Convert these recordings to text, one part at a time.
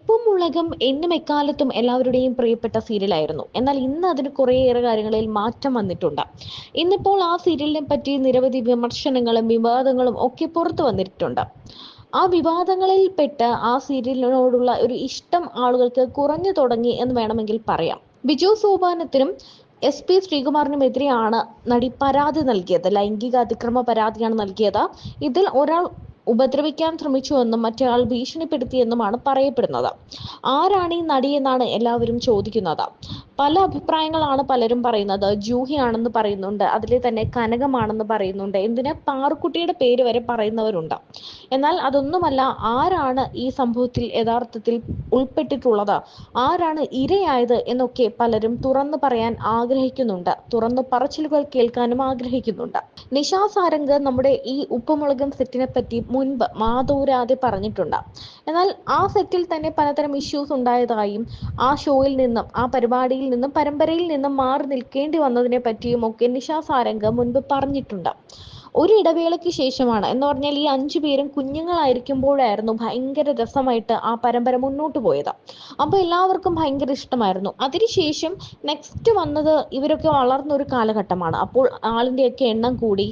ഉപ്പും മുളകും എന്നും എക്കാലത്തും എല്ലാവരുടെയും പ്രിയപ്പെട്ട സീരിയലായിരുന്നു. എന്നാൽ ഇന്ന് അതിന് കുറേയേറെ കാര്യങ്ങളിൽ മാറ്റം വന്നിട്ടുണ്ട്. ഇന്നിപ്പോൾ ആ സീരിയലിനെ പറ്റി നിരവധി വിമർശനങ്ങളും വിവാദങ്ങളും ഒക്കെ പുറത്തു വന്നിട്ടുണ്ട്. ആ വിവാദങ്ങളിൽ പെട്ട് ആ സീരിയലിനോടുള്ള ഒരു ഇഷ്ടം ആളുകൾക്ക് കുറഞ്ഞു തുടങ്ങി എന്ന് വേണമെങ്കിൽ പറയാം. ബിജു സോപാനത്തിനും SP ശ്രീകുമാറിനുമെതിരെയാണ് നടി പരാതി നൽകിയത്. ലൈംഗിക അതിക്രമ പരാതിയാണ് നൽകിയത്. ഇതിൽ ഒരാൾ ഉപദ്രവിക്കാൻ ശ്രമിച്ചുവെന്നും മറ്റേയാൾ ഭീഷണിപ്പെടുത്തിയെന്നുമാണ് പറയപ്പെടുന്നത്. ആരാണ് ഈ നടിയെന്നാണ് എല്ലാവരും ചോദിക്കുന്നത്. പല അഭിപ്രായങ്ങളാണ് പലരും പറയുന്നത്. ജൂഹിയാണെന്ന് പറയുന്നുണ്ട്, അതിലെ തന്നെ കനകമാണെന്ന് പറയുന്നുണ്ട്, എന്തിന് പാറുക്കുട്ടിയുടെ പേര് വരെ പറയുന്നവരുണ്ട്. എന്നാൽ അതൊന്നുമല്ല, ആരാണ് ഈ സംഭവത്തിൽ യഥാർത്ഥത്തിൽ ഉൾപ്പെട്ടിട്ടുള്ളത്, ആരാണ് ഇരയായത് എന്നൊക്കെ പലരും തുറന്നു പറയാൻ ആഗ്രഹിക്കുന്നുണ്ട്. തുറന്നു പറച്ചിലുകൾ കേൾക്കാനും ആഗ്രഹിക്കുന്നുണ്ട്. നിഷാ സാരംഗ് നമ്മുടെ ഈ ഉപ്പുമുളകും സെറ്റിനെ പറ്റി മുൻപ് മാതോരാതെ പറഞ്ഞിട്ടുണ്ട്. എന്നാൽ ആ സെറ്റിൽ തന്നെ പലതരം ഇഷ്യൂസ് ഉണ്ടായതായും ആ ഷോയിൽ നിന്നും ആ പരിപാടിയിൽ നിന്നും പരമ്പരയിൽ നിന്നും മാറി നിൽക്കേണ്ടി വന്നതിനെ പറ്റിയും ഒക്കെ നിഷാ സാരംഗ് മുൻപ് പറഞ്ഞിട്ടുണ്ട്. ഒരു ഇടവേളയ്ക്ക് ശേഷമാണ്, എന്ന് പറഞ്ഞാൽ ഈ 5 പേരും കുഞ്ഞുങ്ങളായിരിക്കുമ്പോഴായിരുന്നു ഭയങ്കര രസമായിട്ട് ആ പരമ്പര മുന്നോട്ട് പോയത്. അപ്പൊ എല്ലാവർക്കും ഭയങ്കര ഇഷ്ടമായിരുന്നു. അതിനുശേഷം നെക്സ്റ്റ് വന്നത് ഇവരൊക്കെ വളർന്ന ഒരു കാലഘട്ടമാണ്. അപ്പോൾ ആളിന്റെയൊക്കെ എണ്ണം കൂടി,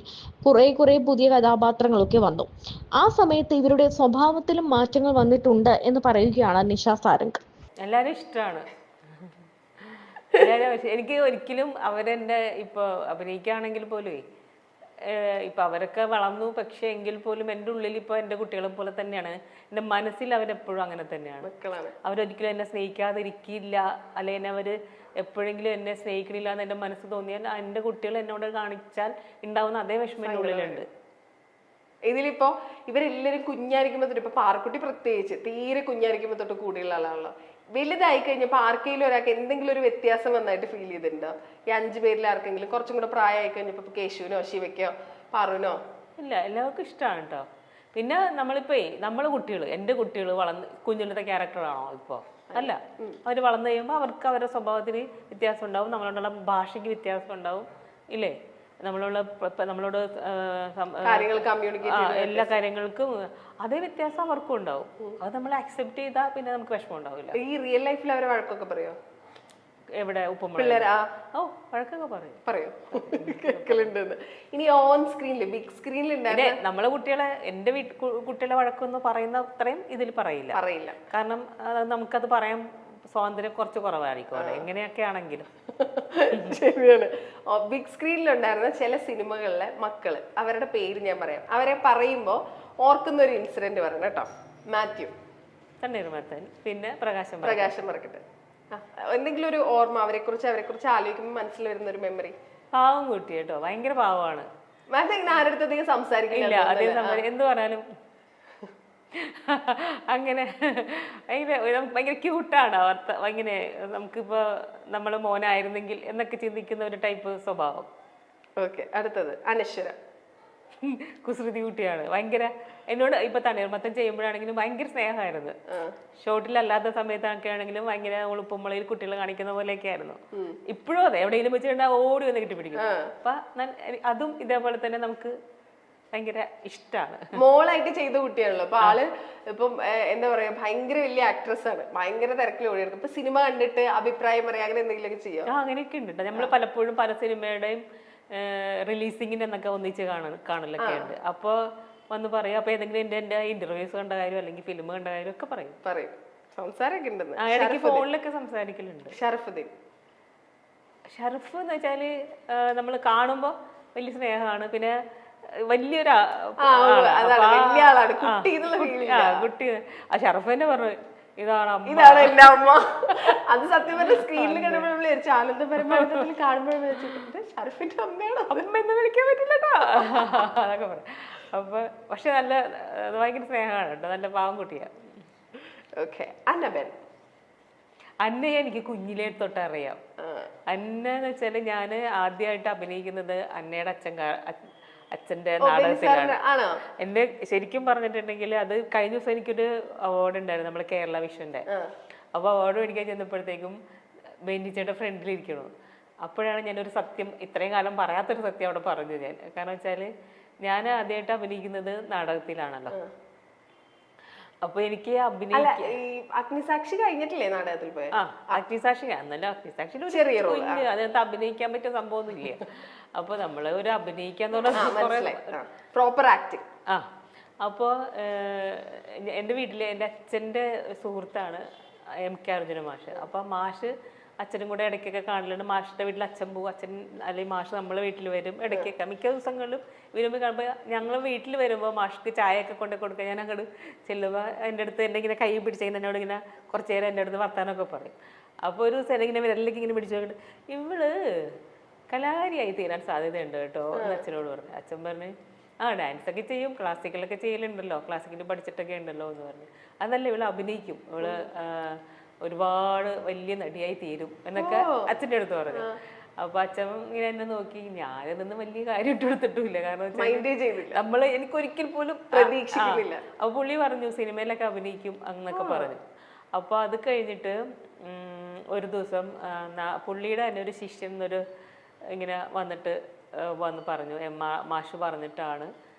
കുറെ പുതിയ കഥാപാത്രങ്ങളൊക്കെ വന്നു. ആ സമയത്ത് ഇവരുടെ സ്വഭാവത്തിലും മാറ്റങ്ങൾ വന്നിട്ടുണ്ട് എന്ന് പറയുകയാണ് നിഷ സാരംഗ്. എല്ലാരും ഇഷ്ടമാണ്. എനിക്ക് ഒരിക്കലും അവരെന്നെ ഇപ്പൊ അഭിനയിക്കുകയാണെങ്കിൽ പോലും ഇപ്പൊ അവരൊക്കെ വളർന്നു, പക്ഷെ എങ്കിൽ പോലും എൻ്റെ ഉള്ളിൽ ഇപ്പൊ എൻ്റെ കുട്ടികളെ പോലെ തന്നെയാണ്. എൻ്റെ മനസ്സിൽ അവരെപ്പോഴും അങ്ങനെ തന്നെയാണ്. അവരൊരിക്കലും എന്നെ സ്നേഹിക്കാതിരിക്കില്ല, അല്ലെങ്കിൽ അവര് എപ്പോഴെങ്കിലും എന്നെ സ്നേഹിക്കണില്ല എന്ന് എൻ്റെ മനസ്സ് തോന്നിയാൽ എൻ്റെ കുട്ടികൾ എന്നോട് കാണിച്ചാൽ ഉണ്ടാവുന്ന അതേ വിഷമം എൻ്റെ ഉള്ളിലുണ്ട്. ഇതിലിപ്പോ ഇവരെല്ലാരും കുഞ്ഞായിരിക്കുമ്പോ തൊട്ട്, ഇപ്പൊ പാറക്കുട്ടി പ്രത്യേകിച്ച് തീരെ കുഞ്ഞായിരിക്കുമ്പോ തൊട്ട് കൂടെയുള്ള ആളാണല്ലോ. വലുതായി കഴിഞ്ഞപ്പോ ആർക്കെങ്കിലും ഒരാൾക്ക് എന്തെങ്കിലും ഒരു വ്യത്യാസം വന്നായിട്ട് ഫീൽ ചെയ്തിട്ടുണ്ടോ? ഈ 5 പേരിൽ ആർക്കെങ്കിലും കുറച്ചും കൂടെ പ്രായമായി കഴിഞ്ഞപ്പോ കേശുവിനോ ശിവയ്ക്കോ പാറുവിനോ? ഇല്ല, എല്ലാവർക്കും ഇഷ്ടമാണ് കേട്ടോ. പിന്നെ നമ്മളിപ്പോ നമ്മളെ കുട്ടികൾ, എൻ്റെ കുട്ടികൾ വളർന്ന് കുഞ്ഞിലത്തെ ക്യാരക്ടറാണോ ഇപ്പൊ? അല്ല. അവർ വളർന്നു കഴിയുമ്പോൾ അവർക്ക് അവരുടെ സ്വഭാവത്തിന് വ്യത്യാസം ഉണ്ടാവും, നമ്മളോടുള്ള ഭാഷയ്ക്ക് വ്യത്യാസം ഉണ്ടാവും, ഇല്ലേ? നമ്മളോട് എല്ലാ കാര്യങ്ങൾക്കും അതേ വ്യത്യാസം അവർക്കും ഉണ്ടാവും. അത് നമ്മൾ അക്സെപ്റ്റ് ചെയ്താൽ പിന്നെ നമുക്ക് വിഷമം ഉണ്ടാവില്ല. ഈ റിയൽ ലൈഫിൽ അവരെ വഴക്കൊക്കെ പറയോ? എവിടെ ഉപ്പുമുളക്? ഓ, വഴക്കൊക്കെ പറയോ? ഇനി ഓൺ സ്ക്രീനിൽ, ബിഗ് സ്ക്രീനിൽ നമ്മളെ കുട്ടികളെ, എന്റെ കുട്ടികളെ വഴക്കൊന്നും പറയുന്ന അത്രയും ഇതിൽ പറയില്ല. കാരണം നമുക്കത് പറയാൻ സ്വാതന്ത്ര്യം കുറച്ച് കുറവായിരിക്കും എങ്ങനെയൊക്കെ ആണെങ്കിലും. ശരിയാണ്. ബിഗ് സ്ക്രീനിലുണ്ടായിരുന്ന ചില സിനിമകളിലെ മക്കള്, അവരുടെ പേര് ഞാൻ പറയാം, അവരെ പറയുമ്പോ ഓർക്കുന്ന ഒരു ഇൻസിഡന്റ് പറയണം കേട്ടോ. മാത്യു, തണ്ണീർമത്തൻ, പിന്നെ പ്രകാശം മറക്കട്ടെ. എന്തെങ്കിലും ഒരു ഓർമ്മ, അവരെ കുറിച്ച് ആലോചിക്കുമ്പോൾ മനസ്സിൽ വരുന്ന ഒരു മെമ്മറി? പാവം കുട്ടി കേട്ടോ, ഭയങ്കര പാവമാണ്. മാത്യു ഇങ്ങനെ ആരുടെ സംസാരിക്കില്ല, എന്ത് പറഞ്ഞാലും അങ്ങനെ ഭയങ്കര ക്യൂട്ടാണ് അവർക്ക്. ഭയങ്കര നമുക്കിപ്പോ നമ്മള് മോനായിരുന്നെങ്കിൽ എന്നൊക്കെ ചിന്തിക്കുന്ന ഒരു ടൈപ്പ് സ്വഭാവം. ഓക്കെ, അടുത്തത് അനശ്വര. കുസൃതി കുട്ടിയാണ്. ഭയങ്കര എന്നോട് ഇപ്പൊ തണ്ണീർമത്തൻ ചെയ്യുമ്പോഴാണെങ്കിലും ഭയങ്കര സ്നേഹമായിരുന്നു. ഷോട്ടിലല്ലാത്ത സമയത്തൊക്കെ ആണെങ്കിലും ഭയങ്കര ഉളുപ്പുമ്പളയിൽ കുട്ടികൾ കാണിക്കുന്ന പോലെയൊക്കെ ആയിരുന്നു. ഇപ്പോഴും അതെ, എവിടെയെങ്കിലും വെച്ചിട്ടുണ്ടാ ഓടി വന്ന് കെട്ടിപ്പിടിക്കും. അപ്പൊ അതും ഇതേപോലെ തന്നെ നമുക്ക് ഭയങ്കര ഇഷ്ടമാണ്. മോളായിട്ട് ചെയ്ത കുട്ടിയാണല്ലോ. അപ്പൊ ആള് ഇപ്പം എന്താ പറയാ, ഭയങ്കര വലിയ ആക്ട്രസ് ആണ്, ഭയങ്കര തിരക്കിൽ ഓടിയെടുക്കും. ഇപ്പൊ സിനിമ കണ്ടിട്ട് അഭിപ്രായം പറയാം, അങ്ങനെ എന്തെങ്കിലുമൊക്കെ ചെയ്യാം? അങ്ങനെയൊക്കെ ഉണ്ട്. നമ്മള് പലപ്പോഴും പല സിനിമയുടെയും റിലീസിങ്ങിന് എന്നൊക്കെ ഒന്നിച്ച് കാണലൊക്കെ ഉണ്ട്. അപ്പൊ വന്ന് പറയാം. അപ്പൊ ഏതെങ്കിലും എന്റെ ഇന്റർവ്യൂസ് കണ്ട കാര്യം അല്ലെങ്കിൽ ഫിലിം കണ്ട കാര്യം ഒക്കെ പറയും. സംസാരമൊക്കെ ഉണ്ടെന്ന് ഇടയ്ക്ക് ഫോണിലൊക്കെ സംസാരിക്കലുണ്ട്. ഷറഫ് എന്ന് വെച്ചാല് നമ്മള് കാണുമ്പോ വലിയ സ്നേഹമാണ്. പിന്നെ വലിയൊരു കുട്ടി ഷറഫ് തന്നെ പറഞ്ഞു, ഇതാണ് എന്റെ അമ്മ. അത് സത്യം പറഞ്ഞ സ്ക്രീനിൽ കണ്ടപ്പോൾ ആനന്ദപരമാനന്ദത്തിൽ കാണുമ്പോഴേ ഷറഫിന്റെ അമ്മയാണ്, അമ്മ എന്ന് വിളിക്കാൻ പറ്റില്ലട്ടോ അതൊക്കെ പറയാം. അപ്പൊ പക്ഷെ നല്ല ഭയങ്കര സ്നേഹമാണ് കേട്ടോ, നല്ല പാവം കുട്ടിയാ. അന്നയെ എനിക്ക് കുഞ്ഞിലേ തൊട്ട് അറിയാം. അന്നെന്ന് വെച്ചാല് ഞാന് ആദ്യമായിട്ട് അഭിനയിക്കുന്നത് അന്നയുടെ അച്ഛന്റെ നാടകത്തിലാണ്. എന്റെ ശരിക്കും പറഞ്ഞിട്ടുണ്ടെങ്കിൽ അത് കഴിഞ്ഞ ദിവസം എനിക്കൊരു അവാർഡ് ഉണ്ടായിരുന്നു, നമ്മുടെ കേരള വിഷന്റെ. അപ്പൊ അവാർഡ് മേടിക്കാൻ ചെന്നപ്പോഴത്തേക്കും ബെന്നിച്ചയുടെ ഫ്രണ്ടിലിരിക്കണു. അപ്പോഴാണ് ഞാനൊരു സത്യം, ഇത്രയും കാലം പറയാത്തൊരു സത്യം അവിടെ പറഞ്ഞു ഞാൻ. കാരണം വെച്ചാല് ഞാൻ ആദ്യമായിട്ട് അഭിനയിക്കുന്നത് നാടകത്തിലാണല്ലോ. അപ്പൊ എനിക്ക് അല്ല ഈ അഗ്നിസാക്ഷി കഴിഞ്ഞിട്ടില്ലേ നാടകത്തിൽ പോയ? അഗ്നിസാക്ഷി എന്നല്ല, അഗ്നിസാക്ഷി ചെറിയ അതിനകത്ത് അഭിനയിക്കാൻ പറ്റിയ സംഭവമൊന്നും ഇല്ല. അപ്പൊ നമ്മള് ഒരു അഭിനയിക്കാന്ന് പറഞ്ഞാൽ പ്രോപ്പർ ആക്ടിങ്. അപ്പോൾ എൻ്റെ വീട്ടിൽ എൻ്റെ അച്ഛൻ്റെ സുഹൃത്താണ് MK അർജുന മാഷ്. അപ്പോൾ മാഷ് അച്ഛനും കൂടെ ഇടയ്ക്കൊക്കെ കാണലുണ്ട്. മാഷിൻ്റെ വീട്ടിൽ അച്ഛൻ പോകും, അച്ഛൻ അല്ലെങ്കിൽ മാഷ് നമ്മളെ വീട്ടിൽ വരും ഇടയ്ക്കൊക്കെ. മിക്ക ദിവസങ്ങളിലും വരുമ്പോൾ കാണുമ്പോൾ ഞങ്ങൾ വീട്ടിൽ വരുമ്പോൾ മാഷ്ക്ക് ചായയൊക്കെ കൊണ്ട് കൊടുക്കുക. ഞാൻ അങ്ങോട്ട് ചെല്ലുമ്പോൾ എൻ്റെ അടുത്ത് എൻ്റെ ഇങ്ങനെ കൈ പിടിച്ചെങ്കിൽ എന്നോട് ഇങ്ങനെ കുറച്ച് നേരം എൻ്റെ അടുത്ത് വർത്താനമൊക്കെ പറയും. അപ്പോൾ ഒരു സ്ഥലം ഇങ്ങനെ വിരലിലേക്ക് ഇങ്ങനെ പിടിച്ചു നോക്കിയിട്ട് ഇവള് കലാകാരിയായി തീരാൻ സാധ്യതയുണ്ട് കേട്ടോ എന്ന് അച്ഛനോട് പറഞ്ഞു. അച്ഛൻ പറഞ്ഞു ഡാൻസൊക്കെ ചെയ്യും, ക്ലാസിക്കലൊക്കെ ചെയ്യലുണ്ടല്ലോ, ക്ലാസിക്കൽ പഠിച്ചിട്ടൊക്കെ ഉണ്ടല്ലോ എന്ന് പറഞ്ഞു. അതല്ല, ഇവള് അഭിനയിക്കും, ഇവള് ഒരുപാട് വലിയ നടിയായി തീരും എന്നൊക്കെ അച്ഛൻ്റെ അടുത്ത് പറഞ്ഞു. അപ്പൊ അച്ഛൻ ഇങ്ങനെ എന്നെ നോക്കി, ഞാനിതൊന്നും വലിയ കാര്യം ഇട്ട് കൊടുത്തിട്ടില്ല, കാരണം നമ്മള് എനിക്കൊരിക്കൽ പോലും പ്രതീക്ഷിക്കുന്നില്ല. അപ്പൊ പുള്ളി പറഞ്ഞു സിനിമയിലൊക്കെ അഭിനയിക്കും എന്നൊക്കെ പറഞ്ഞു. അപ്പൊ അത് കഴിഞ്ഞിട്ട് ഒരു ദിവസം പുള്ളിയുടെ തന്നെ ഒരു ശിഷ്യൻ ഒരു ഇങ്ങനെ വന്ന് പറഞ്ഞു, മാഷ് പറഞ്ഞിട്ടാണ്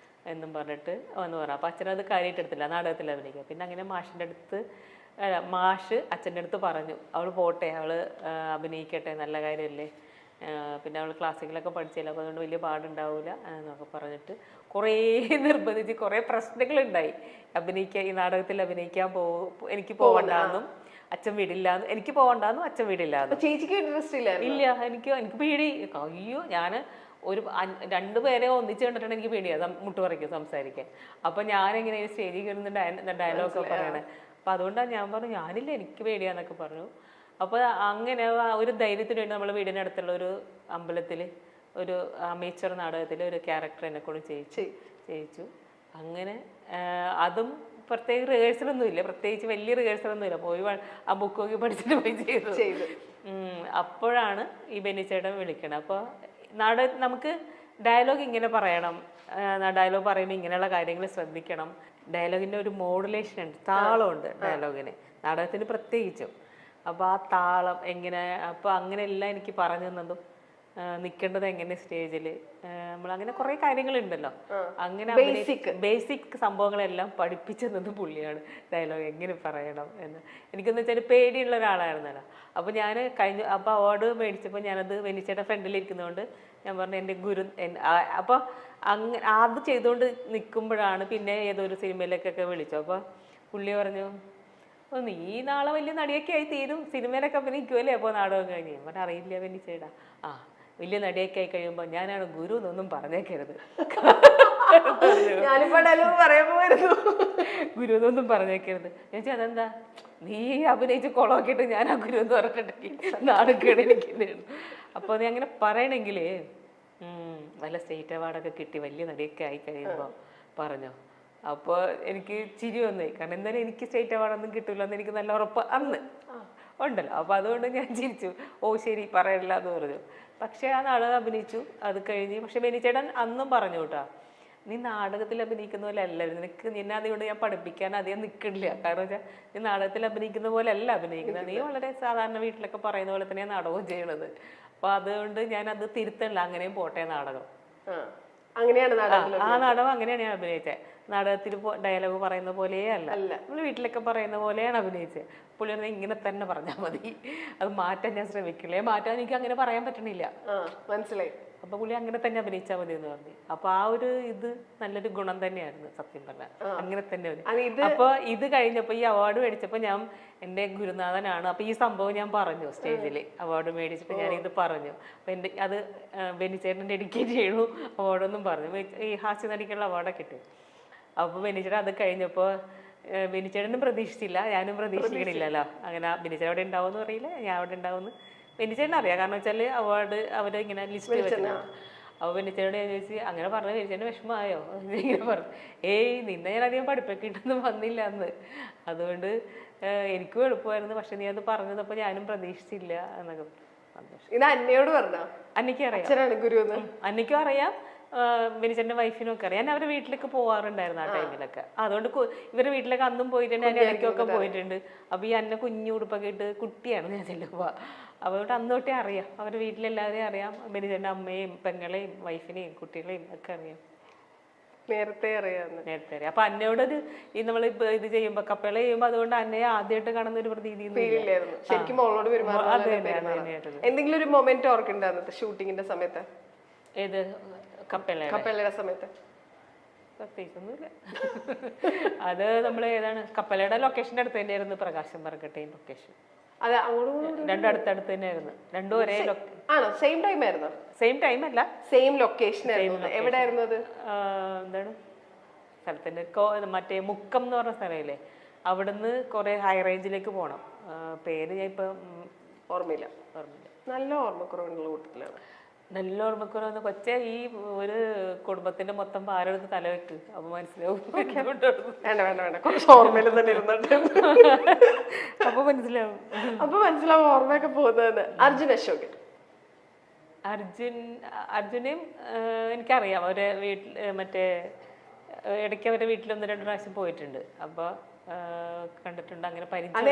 എന്നും പറഞ്ഞിട്ട് വന്ന് പറഞ്ഞു. അപ്പം അച്ഛനത് കാര്യമായിട്ട് എടുത്തില്ല, നാടകത്തിൽ അഭിനയിക്കുക. പിന്നെ അങ്ങനെ മാഷ് അച്ഛൻ്റെ അടുത്ത് പറഞ്ഞു അവൾ പോട്ടെ, അവൾ അഭിനയിക്കട്ടെ, നല്ല കാര്യമല്ലേ, പിന്നെ അവൾ ക്ലാസിക്കലൊക്കെ പഠിച്ചില്ല, അപ്പോൾ അതുകൊണ്ട് വലിയ പാടുണ്ടാവില്ല എന്നൊക്കെ പറഞ്ഞിട്ട് കുറേ നിർബന്ധിച്ച് കുറേ പ്രശ്നങ്ങളുണ്ടായി. ഈ നാടകത്തിൽ അഭിനയിക്കാൻ എനിക്ക് പോകണ്ടെന്നും അച്ഛൻ വീടില്ലാന്ന്, എനിക്ക് പോകണ്ടെന്നും അച്ഛൻ വീടില്ലാന്ന്. ചേച്ചിക്ക് ഇൻട്രസ്റ്റ് ഇല്ല? എനിക്ക് പേടി. അയ്യോ, ഞാൻ ഒരു 2 പേരെ ഒന്നിച്ച് കണ്ടിട്ടാണ് എനിക്ക് പേടിയാണ് മുട്ട് പറിക്കും സംസാരിക്കാൻ. അപ്പൊ ഞാനെങ്ങനെ സ്റ്റേജിൽ കയറുന്ന ഡയലോഗൊക്കെ പറയണേ. അപ്പൊ അതുകൊണ്ടാണ് ഞാൻ പറഞ്ഞു ഞാനില്ല, എനിക്ക് പേടിയാന്നൊക്കെ പറഞ്ഞു. അപ്പൊ അങ്ങനെ ഒരു ധൈര്യത്തിന് വേണ്ടി നമ്മളെ വീടിനടുത്തുള്ള ഒരു അമ്പലത്തിൽ ഒരു അമേച്ചർ നാടകത്തിൽ ഒരു ക്യാരക്ടർ എന്നെ കൊണ്ട് ചെയ്യിച്ചു. അങ്ങനെ അതും പ്രത്യേക റിഹേഴ്സലൊന്നും ഇല്ല, പ്രത്യേകിച്ച് വലിയ റിഹേഴ്സലൊന്നും ഇല്ല, പോയി ആ ബുക്ക് നോക്കി പഠിച്ചിട്ട് പോയി ചെയ്തു. അപ്പോഴാണ് ഈ ബെന്നിച്ചേട്ടൻ വിളിക്കണം. അപ്പോൾ നമുക്ക് ഡയലോഗ് ഇങ്ങനെ പറയണം, ഡയലോഗ് പറയുമ്പോൾ ഇങ്ങനെയുള്ള കാര്യങ്ങൾ ശ്രദ്ധിക്കണം, ഡയലോഗിൻ്റെ ഒരു മോഡുലേഷൻ ഉണ്ട്, താളമുണ്ട് ഡയലോഗിന്, നാടകത്തിന് പ്രത്യേകിച്ചും. അപ്പോൾ ആ താളം എങ്ങനെ, അപ്പോൾ അങ്ങനെയെല്ലാം എനിക്ക് പറഞ്ഞു തന്നതും നിൽക്കേണ്ടത് എങ്ങനെ സ്റ്റേജിൽ, നമ്മളങ്ങനെ കുറേ കാര്യങ്ങളുണ്ടല്ലോ, അങ്ങനെ ബേസിക് സംഭവങ്ങളെല്ലാം പഠിപ്പിച്ചു തന്നത് പുള്ളിയാണ്. ഡയലോഗ് എങ്ങനെ പറയണം എന്ന് എനിക്കെന്ന് വെച്ചാൽ പേടിയുള്ള ഒരാളായിരുന്നല്ലോ. അപ്പോൾ ഞാൻ അപ്പോൾ അവാർഡ് മേടിച്ചപ്പോൾ ഞാനത് വെനിച്ചേട്ട ഫ്രണ്ടിലിരിക്കുന്നതുകൊണ്ട് ഞാൻ പറഞ്ഞു എൻ്റെ ഗുരു. അപ്പോൾ അങ്ങനെ അത് ചെയ്തുകൊണ്ട് നിൽക്കുമ്പോഴാണ് പിന്നെ ഏതൊരു സിനിമയിലേക്കൊക്കെ വിളിച്ചു. അപ്പോൾ പുള്ളി പറഞ്ഞു നീ നാളെ വലിയ നടിയൊക്കെ ആയി തീരും, സിനിമയിലൊക്കെ അഭിനയിക്കുമല്ലേ അപ്പോൾ നാടകം കഴിഞ്ഞ്. ഞാൻ പറഞ്ഞു അറിയില്ല വെനിച്ചേട്ടാ, വലിയ നടിയൊക്കെ ആയി കഴിയുമ്പോൾ ഞാനാണ് ഗുരു എന്നൊന്നും പറഞ്ഞേക്കരുത്, ഗുരു എന്നൊന്നും പറഞ്ഞേക്കരുത്. ഞാൻ ചോദിച്ചാൽ അതെന്താ, നീ അഭിനയിച്ച് കുളമാക്കിയിട്ട് ഞാൻ ആ ഗുരു എന്ന് പറഞ്ഞിട്ടുണ്ടെങ്കിൽ നാടൊക്കെയാണ് എനിക്ക്. അപ്പോൾ നീ അങ്ങനെ പറയണമെങ്കിൽ വല്ല സ്റ്റേറ്റ് അവാർഡൊക്കെ കിട്ടി വലിയ നടിയൊക്കെ ആയി കഴിയുമ്പോൾ പറഞ്ഞോ. അപ്പോൾ എനിക്ക് ചിരി വന്നായി, കാരണം എന്തായാലും എനിക്ക് സ്റ്റേറ്റ് അവാർഡൊന്നും കിട്ടില്ല എന്ന് എനിക്ക് നല്ല ഉറപ്പ് അന്ന് ഉണ്ടല്ലോ. അപ്പോൾ അതുകൊണ്ട് ഞാൻ ചിരിച്ചു, ശരി പറയല്ല എന്ന് പറഞ്ഞു. പക്ഷേ ആ നാടകം അഭിനയിച്ചു, അത് കഴിഞ്ഞ്. പക്ഷെ ബെന്നിച്ചേട്ടൻ അന്നും പറഞ്ഞു കേട്ടോ, നീ നാടകത്തിൽ അഭിനയിക്കുന്ന പോലെ അല്ല, നിന്നെ അതുകൊണ്ട് ഞാൻ പഠിപ്പിക്കാൻ അധികം നിൽക്കില്ല, കാരണം വെച്ചാൽ നീ നാടകത്തിൽ അഭിനയിക്കുന്ന പോലെ അല്ല അഭിനയിക്കുന്നത്, നീ വളരെ സാധാരണ വീട്ടിലൊക്കെ പറയുന്ന പോലെ തന്നെയാണ് നാടകവും ചെയ്യണത്. അപ്പോൾ അതുകൊണ്ട് ഞാൻ അത് തിരുത്തല്ല, അങ്ങനെയും പോട്ടെ നാടകം. ആ നാടകം അങ്ങനെയാണ് ഞാൻ അഭിനയിച്ചത്. നാടകത്തിൽ ഡയലോഗ് പറയുന്ന പോലെയേ അല്ല, നമ്മൾ വീട്ടിലൊക്കെ പറയുന്ന പോലെയാണ് അഭിനയിച്ചത്. പുള്ളി പറഞ്ഞാൽ ഇങ്ങനെ തന്നെ പറഞ്ഞാൽ മതി, അത് മാറ്റാൻ ഞാൻ ശ്രമിക്കില്ലേ, മാറ്റാൻ എനിക്ക് അങ്ങനെ പറയാൻ പറ്റണില്ല, മനസ്സിലായി. അപ്പൊ പുള്ളി അങ്ങനെ തന്നെ അഭിനയിച്ചാൽ മതി എന്ന് പറഞ്ഞു. അപ്പൊ ആ ഒരു ഇത് നല്ലൊരു ഗുണം തന്നെയായിരുന്നു സത്യം പറഞ്ഞാൽ, അങ്ങനെ തന്നെ. അപ്പൊ ഇത് കഴിഞ്ഞപ്പോ ഈ അവാർഡ് മേടിച്ചപ്പോ ഞാൻ എൻ്റെ ഗുരുനാഥനാണ്, അപ്പൊ ഈ സംഭവം ഞാൻ പറഞ്ഞു സ്റ്റേജിൽ, അവാർഡ് മേടിച്ചിട്ട് ഞാൻ ഇത് പറഞ്ഞു. അപ്പൊ എൻ്റെ അത് ബെന്നിച്ചേട്ടൻ ഡെഡിക്കേറ്റ് ചെയ്യണു അവാർഡൊന്നും പറഞ്ഞു, ഈ ഹാസ്യ നടിക്കുള്ള അവാർഡൊക്കെ കിട്ടി. അപ്പൊ ബെന്നിച്ചേട്ടൻ അത് കഴിഞ്ഞപ്പോ ബെന്നിച്ചേട്ടനും പ്രതീക്ഷിച്ചില്ല, ഞാനും പ്രതീക്ഷിക്കണില്ലല്ലോ, അങ്ങനെ ബെന്നിച്ചേട്ടൻ അവിടെ ഉണ്ടാവുമെന്ന് അറിയില്ല, ഞാൻ അവിടെ ഉണ്ടാവുമെന്ന് ബെന്നിച്ചേട്ടൻ അറിയാം, കാരണം വെച്ചാൽ അവാർഡ് അവരിങ്ങനെ ലിസ്റ്റ് വെച്ചിട്ടുണ്ട്. അപ്പോൾ ബെന്നിച്ചേട്ടനോട് ഞാൻ ചോദിച്ചു, അങ്ങനെ പറഞ്ഞു ബെന്നിച്ചേട്ടന് വിഷമമായോ ഇങ്ങനെ പറഞ്ഞു. നിന്നെ ഞാൻ അധികം പഠിപ്പിക്കിട്ടൊന്നും വന്നില്ല അന്ന്, അതുകൊണ്ട് എനിക്കും എളുപ്പമായിരുന്നു, പക്ഷെ നീ അത് പറഞ്ഞതപ്പോൾ ഞാനും പ്രതീക്ഷിച്ചില്ല എന്നൊക്കെ. ഇത് അന്നയോട് പറഞ്ഞോ? അന്നയ്ക്കും അറിയാം, ബെന്നിച്ചേട്ടൻ്റെ വൈഫിനും ഒക്കെ അറിയാം. ഞാൻ അവരുടെ വീട്ടിലേക്ക് പോവാറുണ്ടായിരുന്നു ആ ടൈമിലൊക്കെ, അതുകൊണ്ട് ഇവരുടെ വീട്ടിലൊക്കെ അന്നും പോയിട്ടുണ്ട്, ഞാൻ ഇടയ്ക്കൊക്കെ പോയിട്ടുണ്ട്. അപ്പോൾ ഈ അന്ന കുഞ്ഞു ഉടുപ്പൊക്കെ ഇട്ട് കുട്ടിയാണ് ഞാൻ ചെല്ലുമ്പോൾ, അതുകൊണ്ട് അന്ന് തൊട്ടേ അറിയാം, അവരുടെ വീട്ടിലെല്ലാവരെയും അറിയാം, ബെന്നിച്ചേട്ടൻ്റെ അമ്മയും പെങ്ങളെയും വൈഫിനെയും കുട്ടികളെയും ഒക്കെ അറിയാം. നേരത്തെ അറിയാന്ന്. നേരത്തെ അറിയാം. അപ്പൊ അന്നയോടൊരു ഈ നമ്മളിപ്പോ ഇത് ചെയ്യുമ്പോ കപ്പേള ചെയ്യുമ്പോ അതുകൊണ്ട് അന്നയെ ആദ്യമായിട്ട് കാണുന്ന ഒരു പ്രതീതി ശരിക്കും മോളോട് എന്തെങ്കിലും ഒരു മൊമെന്റ് ഓർക്കുന്നുണ്ട് ഷൂട്ടിങ്ങിന്റെ സമയത്ത്? ഏത് കപ്പേളയുടെ സമയത്ത്? പ്രത്യേകിച്ചൊന്നുമില്ല. അത് നമ്മൾ ഏതാണ് കപ്പലയുടെ ലൊക്കേഷന്റെ അടുത്ത് തന്നെയായിരുന്നു പ്രകാശം പറക്കട്ടെയും ലൊക്കേഷൻ. അതെ, രണ്ടും അടുത്തടുത്ത് തന്നെയായിരുന്നു. രണ്ടും ഒരേ ആണോ? സെയിം ടൈം ആയിരുന്നു? സെയിം ടൈം അല്ല, സെയിം ലൊക്കേഷൻ ആയിരുന്നു. എവിടെയായിരുന്നു അത്? എന്താണ് സ്ഥലത്തിന്റെ മറ്റേ മുക്കം എന്ന് പറഞ്ഞ സ്ഥലമില്ലേ, അവിടുന്ന് കുറെ ഹൈ റേഞ്ചിലേക്ക് പോണം. പേര് ഞാൻ ഇപ്പൊ ഓർമ്മയില്ല. നല്ല ഓർമ്മക്കുറവുള്ള കൂട്ടത്തിലാണ്. നല്ല ഓർമ്മക്കുറവെന്ന് കൊച്ചെ ഈ ഒരു കുടുംബത്തിന്റെ മൊത്തം ഭാരെടുത്ത് തലവെക്ക്, അപ്പൊ മനസ്സിലാവും. അപ്പൊ മനസ്സിലാവും ഓർമ്മയൊക്കെ പോകുന്നത്. അർജുൻ അശോക്, അർജുനെയും എനിക്കറിയാം. അവരെ വീട്ടിൽ മറ്റേ ഇടയ്ക്ക് അവരുടെ വീട്ടിൽ 1-2 പ്രാവശ്യം പോയിട്ടുണ്ട്. അപ്പൊ കണ്ടിട്ടുണ്ട്, അങ്ങനെ പരിചയം.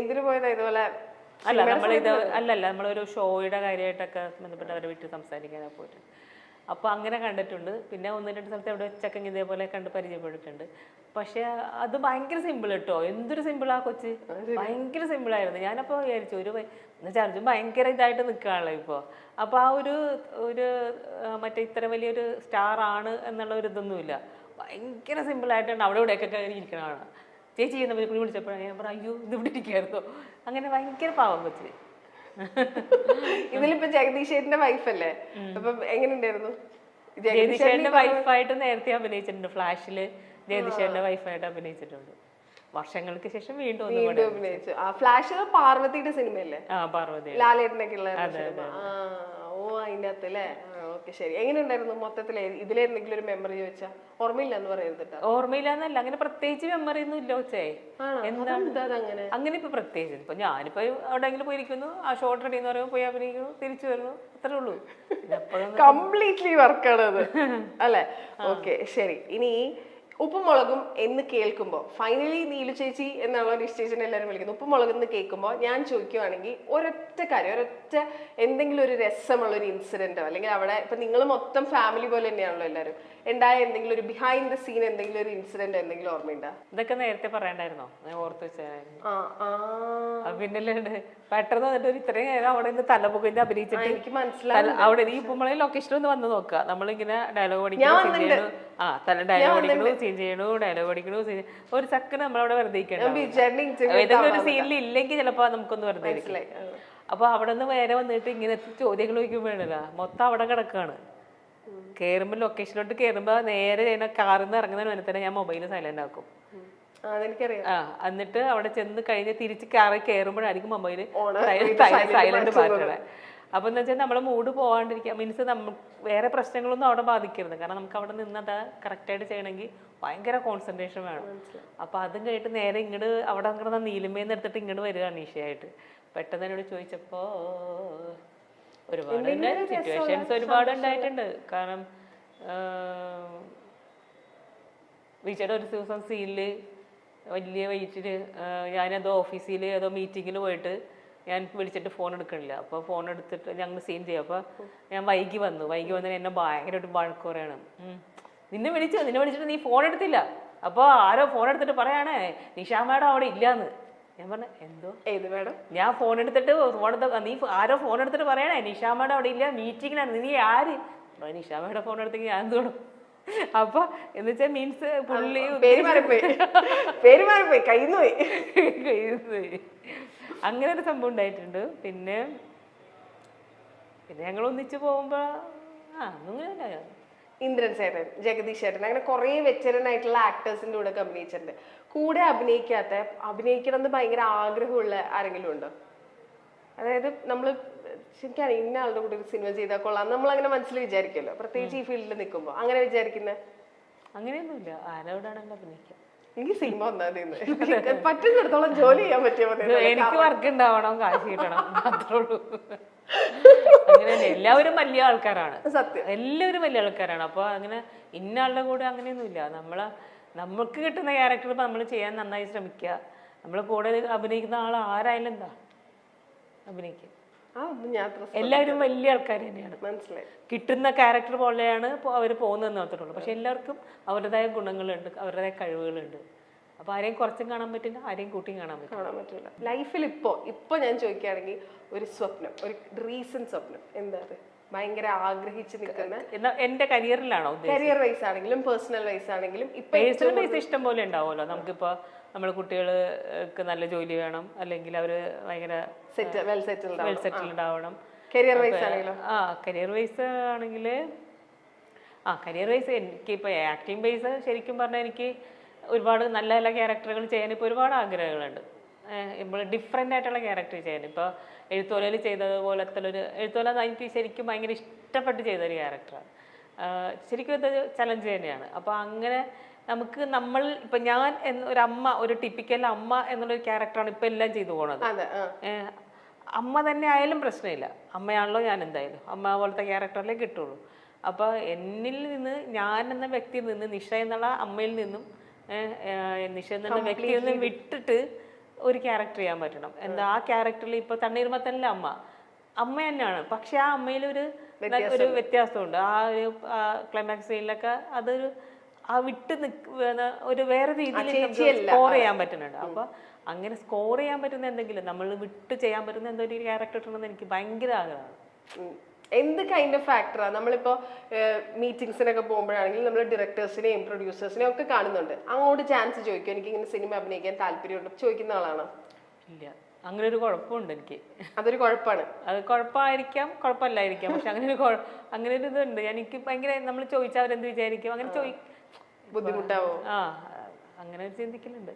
എന്തിനു പോയതാ ഇതുപോലെ? അല്ല നമ്മളിത് അല്ലല്ല നമ്മളൊരു ഷോയുടെ കാര്യമായിട്ടൊക്കെ ബന്ധപ്പെട്ട് അവരുടെ വീട്ടിൽ സംസാരിക്കാനൊക്കെ പോയിട്ടുണ്ട്. അപ്പൊ അങ്ങനെ കണ്ടിട്ടുണ്ട്. പിന്നെ 1-2 സ്ഥലത്ത് എവിടെ വെച്ചൊക്കെ ഇതേപോലെ കണ്ട് പരിചയപ്പെട്ടിട്ടുണ്ട്. പക്ഷെ അത് ഭയങ്കര സിമ്പിൾ കേട്ടോ. എന്തൊരു സിമ്പിളാ കൊച്ച്, ഭയങ്കര സിമ്പിളായിരുന്നു. ഞാനപ്പോ വിചാരിച്ചു എന്നുവെച്ചാൽ അർജുൻ ഭയങ്കര ഇതായിട്ട് നിൽക്കുകയാണല്ലോ ഇപ്പൊ. അപ്പൊ ആ ഒരു മറ്റേ ഇത്ര വലിയൊരു സ്റ്റാർ ആണ് എന്നുള്ള ഒരു ഇതൊന്നുമില്ല. ഭയങ്കര സിമ്പിളായിട്ടാണ് അവിടെ ഇവിടെയൊക്കെ കയറി ഇരിക്കണതാണ്. ചേച്ചി ചെയ്യുന്ന കുഞ്ഞു വിളിച്ചപ്പോഴാണ് ഞാൻ പറഞ്ഞു അയ്യോ ഇത് ഇവിടെ ഇരിക്കായിരുന്നോ. അങ്ങനെ ഭയങ്കര പാവം കൊച്ച്. ഇതിലിപ്പോ ജഗദീഷ് ചേട്ടന്റെ വൈഫല്ലേ, അപ്പൊ എങ്ങനെയുണ്ടായിരുന്നു? ജഗദീഷ് ചേട്ടന്റെ വൈഫായിട്ട് നേരത്തെ അഭിനയിച്ചിട്ടുണ്ട്. ഫ്ലാഷില് ജഗദീഷ് ചേട്ടന്റെ വൈഫായിട്ട് അഭിനയിച്ചിട്ടുണ്ട്. വർഷങ്ങൾക്ക് ശേഷം വീണ്ടും അഭിനയിച്ചു. ഫ്ലാഷ് പാർവതിയുടെ സിനിമയല്ലേ? പാർവതി, ലാലേട്ടനൊക്കെ ഉള്ള സിനിമ. ഓ, അതിന്റെ അകത്ത് അല്ലേ? ഓക്കെ, ശരി. എങ്ങനെയുണ്ടായിരുന്നു മൊത്തത്തില്? ഇതിലെന്തെങ്കിലും ഒരു മെമ്മറി ചോദിച്ചാ? ഓർമ്മയില്ല എന്ന് പറയരുത്. ഓർമ്മയില്ലാന്നല്ല, അങ്ങനെ പ്രത്യേകിച്ച് മെമ്മറി ഒന്നും ഇല്ല കൊച്ചേ. അങ്ങനെ ഇപ്പൊ പ്രത്യേകിച്ച് ഇപ്പൊ ഞാനിപ്പോ എവിടെയെങ്കിലും പോയിരിക്കുന്നു, ആ ഷോർട്ട് റെഡി എന്ന് പറയുമ്പോൾ പോയി അഭിനയിക്കുന്നു, തിരിച്ചു വരുന്നു, അത്രേ ഉള്ളൂ. കംപ്ലീറ്റ്ലി വർക്കാണ് അത് അല്ലെ? ഓക്കെ, ശരി. ഇനി ഉപ്പും മുളകും എന്ന് കേൾക്കുമ്പോൾ, ഫൈനലി നീലു ചേച്ചി എന്നുള്ള നിശ്ചയിച്ചിട്ട് എല്ലാവരും വിളിക്കുന്നു. ഉപ്പും മുളകും എന്ന് കേൾക്കുമ്പോൾ ഞാൻ ചോദിക്കുവാണെങ്കിൽ ഒരൊറ്റ കാര്യം, ഒരൊറ്റ എന്തെങ്കിലും ഒരു രസമുള്ള ഒരു ഇൻസിഡന്റോ, അല്ലെങ്കിൽ അവിടെ ഇപ്പൊ നിങ്ങൾ മൊത്തം ഫാമിലി പോലെ തന്നെയാണല്ലോ എല്ലാവരും, ഉണ്ടായ എന്തെങ്കിലും ഒരു ബിഹൈൻഡ് ദ സീൻ എന്തെങ്കിലും ഒരു ഇൻസിഡന്റ് എന്തെങ്കിലും ഓർമ്മയുണ്ടോ? ഇതൊക്കെ നേരത്തെ പറയണ്ടായിരുന്നോ? ഞാൻ ഓർത്ത് വെച്ചായിരുന്നു. പിന്നല്ലേ പെട്ടെന്ന് വന്നിട്ട് ഒരു ഇത്രയും നേരം അവിടെ നിന്ന് തലമുഖിന്റെ അഭിനയിച്ചിട്ട് എനിക്ക് മനസ്സിലായി. അവിടെ ഈ ഉപ്പുമുളക് ലൊക്കേഷനിൽ ഒന്ന് വന്ന് നോക്കുക. നമ്മളിങ്ങനെ ഡയലോഗ് അടിക്കുന്നു, ഡയലോഗ് അടിക്കണു, സീൻ ചെയ്യണു, ഡയലോഗ് അടിക്കണു. ഒരു സെക്കൻഡ് നമ്മളവിടെ വെറുതെ ഏതെങ്കിലും ഒരു സീനിൽ ഇല്ലെങ്കിൽ ചിലപ്പോ നമുക്കൊന്ന് വെറുതെ ഇരിക്കില്ലേ. അപ്പൊ അവിടെ നിന്ന് വേറെ വന്നിട്ട് ഇങ്ങനെ ചോദ്യങ്ങൾ ചോദിക്കുമ്പോഴല്ല മൊത്തം അവിടെ കിടക്കാണ്. കേറുമ്പോ ലൊക്കേഷനിലോട്ട് കേറുമ്പോ നേരെ കാറിൽ നിന്ന് ഇറങ്ങുന്നതിന് മുന്നേ തന്നെ ഞാൻ മൊബൈൽ സൈലന്റ് ആക്കും. എന്നിട്ട് അവിടെ ചെന്ന് കഴിഞ്ഞ് തിരിച്ച് കാറിൽ കയറുമ്പോഴായിരിക്കും മൊബൈല് സൈലന്റ് മാറ്റണേ. അപ്പൊ എന്ന് വെച്ചാൽ നമ്മളെ മൂഡ് പോകാണ്ടിരിക്കുക, മീൻസ് നമ്മൾ വേറെ പ്രശ്നങ്ങളൊന്നും അവിടെ ബാധിക്കരുത്. കാരണം നമുക്ക് അവിടെ നിന്നത് കറക്റ്റായിട്ട് ചെയ്യണമെങ്കിൽ ഭയങ്കര കോൺസെൻട്രേഷൻ വേണം. അപ്പൊ അതും കഴിഞ്ഞിട്ട് നേരെ ഇങ്ങോട്ട് അവിടെ കിടന്ന നീലിമേന്ന് എടുത്തിട്ട് ഇങ്ങോട്ട് വരികയാണ് ഈശയായിട്ട്. പെട്ടെന്ന് എന്നോട് ചോദിച്ചപ്പോ ഒരുപാട് സിറ്റുവേഷൻസ് ഒരുപാട് ഉണ്ടായിട്ടുണ്ട്. കാരണം വിജയുടെ ഒരു ദിവസം സീനില് വലിയ വൈകിട്ട് ഞാനതോ ഓഫീസിൽ ഏതോ മീറ്റിങ്ങിൽ പോയിട്ട് ഞാൻ വിളിച്ചിട്ട് ഫോൺ എടുക്കണില്ല. അപ്പോൾ ഫോൺ എടുത്തിട്ട് ഞങ്ങൾ സീൻ ചെയ്യും. അപ്പോൾ ഞാൻ വൈകി വന്നതിന് എന്നെ ഭയങ്കരമായിട്ട് വഴക്ക് പറയാണ്. നിന്നെ വിളിച്ചിട്ട് നീ ഫോൺ എടുത്തില്ല. അപ്പോൾ ആരോ ഫോൺ എടുത്തിട്ട് പറയാണേ നിഷാ മാഡം അവിടെ ഇല്ലാന്ന്. ഞാൻ പറഞ്ഞു എന്തോ ഏത് മാഡം? ഞാൻ ഫോൺ എടുത്തിട്ട് നീ ആരോ ഫോൺ എടുത്തിട്ട് പറയണേ നിഷാ മാഡം അവിടെ ഇല്ല, മീറ്റിങ്ങിലാണ്. നീ ആര്? നിഷാ മാഡം ഫോൺ എടുത്തെങ്കിൽ ഞാൻ എന്തോടും. അപ്പൊ എന്ന് വെച്ചാൽ മീൻസ് പുള്ളി അങ്ങനെ ഒരു സംഭവം ഉണ്ടായിട്ടുണ്ട്. പിന്നെ ഞങ്ങൾ ഒന്നിച്ച് പോകുമ്പോ ഇന്ദ്രൻ ചേട്ടൻ, ജഗദീഷ് ചേട്ടൻ, അങ്ങനെ കുറെ വെറ്ററനായിട്ടുള്ള ആക്ടേഴ്സിന്റെ കൂടെ ഒക്കെ അഭിനയിച്ചിട്ടുണ്ട്. കൂടെ അഭിനയിക്കണം എന്ന് ഭയങ്കര ആഗ്രഹമുള്ള ആരെങ്കിലും ഉണ്ടോ? അതായത് നമ്മള് ശരിക്കും ഇന്ന ആളുടെ കൂടെ ഒരു സിനിമ ചെയ്താൽ കൊള്ളാം നമ്മൾ അങ്ങനെ മനസ്സിൽ വിചാരിക്കുമല്ലോ, പ്രത്യേകിച്ച് ഈ ഫീൽഡിൽ നിൽക്കുമ്പോൾ. അങ്ങനെ വിചാരിക്കുന്നത്? അങ്ങനെയൊന്നുമില്ല, ആരോടാണെങ്കിലും അഭിനയിക്കാം. എനിക്ക് സിനിമ ഒന്നാമത് പറ്റുന്നിടത്തോളം ജോലി ചെയ്യാൻ പറ്റിയാൽ മതി. എനിക്ക് വർക്ക് ഉണ്ടാവണം, കാശ് കിട്ടണം, അത്രേ ഉള്ളൂ. അങ്ങനെയല്ല, എല്ലാവരും വലിയ ആൾക്കാരാണ്. സത്യം, എല്ലാവരും വലിയ ആൾക്കാരാണ്. അപ്പൊ അങ്ങനെ ഇന്ന ആളുടെ കൂടെ അങ്ങനെയൊന്നുമില്ല. നമുക്ക് കിട്ടുന്ന ക്യാരക്ടർ നമ്മൾ ചെയ്യാൻ നന്നായി ശ്രമിക്കുക. നമ്മളെ കൂടെ അഭിനയിക്കുന്ന ആൾ ആരായാലും എന്താ അഭിനയിക്കുക. ഒന്നും ഞാൻ അത്ര എല്ലാവരും വലിയ ആൾക്കാർ തന്നെയാണ്. മനസ്സിലായി. കിട്ടുന്ന ക്യാരക്ടർ പോലെയാണ് അവർ പോകുന്നതെന്ന് മാത്രമേ ഉള്ളൂ. പക്ഷെ എല്ലാവർക്കും അവരുടേതായ ഗുണങ്ങളുണ്ട്, അവരുടേതായ കഴിവുകളുണ്ട്. അപ്പൊ ആരെയും കുറച്ചും കാണാൻ പറ്റില്ല, ആരെയും കൂട്ടിയും കാണാൻ പറ്റില്ല. ലൈഫിൽ ഇപ്പൊ ഞാൻ ചോദിക്കുകയാണെങ്കിൽ ഒരു സ്വപ്നം, ഒരു റീസെന്റ് സ്വപ്നം എന്താ? ഭയങ്കര ആഗ്രഹിച്ച് നിൽക്കുന്ന എന്റെ കരിയറിലാണോ? കരിയർ വൈസ് ആണെങ്കിലും പേഴ്സണൽ വൈസ് ആണെങ്കിലും പേഴ്സണൽ വൈസ് ഇഷ്ടം പോലെ ഉണ്ടാവുമല്ലോ. നമുക്കിപ്പോ നമ്മുടെ കുട്ടികൾക്ക് നല്ല ജോലി വേണം, അല്ലെങ്കിൽ അവര് ഭയങ്കര വെൽ സെറ്റിൽഡ് ആവണം. കരിയർ വൈസ് ആണെങ്കിലും കരിയർ വൈസ് ആണെങ്കിൽ കരിയർ വൈസ് എനിക്കിപ്പോൾ ആക്ടിങ് ബേസ് ശരിക്കും പറഞ്ഞാൽ എനിക്ക് ഒരുപാട് നല്ല നല്ല ക്യാരക്ടറുകൾ ചെയ്യാൻ ഇപ്പോൾ ഒരുപാട് ആഗ്രഹങ്ങളുണ്ട്. ഇപ്പോൾ ഡിഫറെൻ്റ് ആയിട്ടുള്ള ക്യാരക്ടർ ചെയ്യാൻ. ഇപ്പോൾ എഴുത്തോലയിൽ ചെയ്തതുപോലത്തെ എഴുത്തോല എനിക്ക് ശരിക്കും ഭയങ്കര ഇഷ്ടപ്പെട്ട് ചെയ്തൊരു ക്യാരക്ടറാണ്. ശരിക്കും ഇതൊരു ചലഞ്ച് തന്നെയാണ്. അപ്പോൾ അങ്ങനെ നമുക്ക് ഇപ്പം ഞാൻ ഒരു അമ്മ, ഒരു ടിപ്പിക്കൽ അമ്മ എന്നുള്ളൊരു ക്യാരക്ടറാണ് ഇപ്പം എല്ലാം ചെയ്തു പോണത്. അമ്മ തന്നെ ആയാലും പ്രശ്നമില്ല, അമ്മയാണല്ലോ ഞാൻ, എന്തായാലും അമ്മ പോലത്തെ ക്യാരക്ടറിലേ കിട്ടുള്ളൂ. അപ്പോൾ എന്നിൽ നിന്ന്, ഞാൻ എന്ന വ്യക്തിയിൽ നിന്ന്, നിഷ എന്നുള്ള അമ്മയിൽ നിന്നും നിഷ എന്നുള്ള വ്യക്തിയിൽ നിന്നും വിട്ടിട്ട് ഒരു ക്യാരക്ടർ ചെയ്യാൻ പറ്റണം. ആ ക്യാരക്ടറിൽ ഇപ്പോൾ തണ്ണീർമത്തനിലെ അമ്മ തന്നെയാണ്, പക്ഷെ ആ അമ്മയിൽ ഒരു വ്യത്യാസമുണ്ട്. ആ ഒരു ക്ലൈമാക്സ് സീനിലൊക്കെ അതൊരു വിട്ട് ഒരു വേറെ രീതിയിൽ സ്കോർ ചെയ്യാൻ പറ്റുന്നുണ്ട്. അപ്പൊ അങ്ങനെ സ്കോർ ചെയ്യാൻ പറ്റുന്ന എന്തെങ്കിലും, നമ്മൾ വിട്ട് ചെയ്യാൻ പറ്റുന്ന എന്തൊരു ക്യാരക്ടർ ഇട്ടുണ്ടെന്ന് എനിക്ക് ഭയങ്കര ആഗ്രഹമാണ്. എന്ത് കൈൻഡ് ഓഫ് ഫാക്ടറാണ്? നമ്മളിപ്പോ മീറ്റിംഗ്സിനൊക്കെ പോകുമ്പോഴാണെങ്കിൽ നമ്മൾ ഡയറക്ടേഴ്സിനെയും പ്രൊഡ്യൂസേഴ്സിനെയും ഒക്കെ കാണുന്നുണ്ട്. അങ്ങോട്ട് ചാൻസ് ചോദിക്കും, എനിക്ക് ഇങ്ങനെ സിനിമ അഭിനയിക്കാൻ താല്പര്യമുണ്ട്, ചോദിക്കുന്ന ആളാണോ? ഇല്ല, അങ്ങനെ ഒരു കുഴപ്പമുണ്ട് എനിക്ക്. അതൊരു കുഴപ്പമാണ്. അത് കുഴപ്പമായിരിക്കാം, കുഴപ്പമില്ലായിരിക്കാം, പക്ഷെ അങ്ങനെ ഒരു ഇതുണ്ട്. എനിക്ക് ഭയങ്കര, നമ്മൾ ചോദിച്ചാൽ അവരെന്ത് വിചാരിക്കും, അങ്ങനെ ബുദ്ധിമുട്ടാവോ? അങ്ങനെ ചിന്തിക്കലുണ്ട്.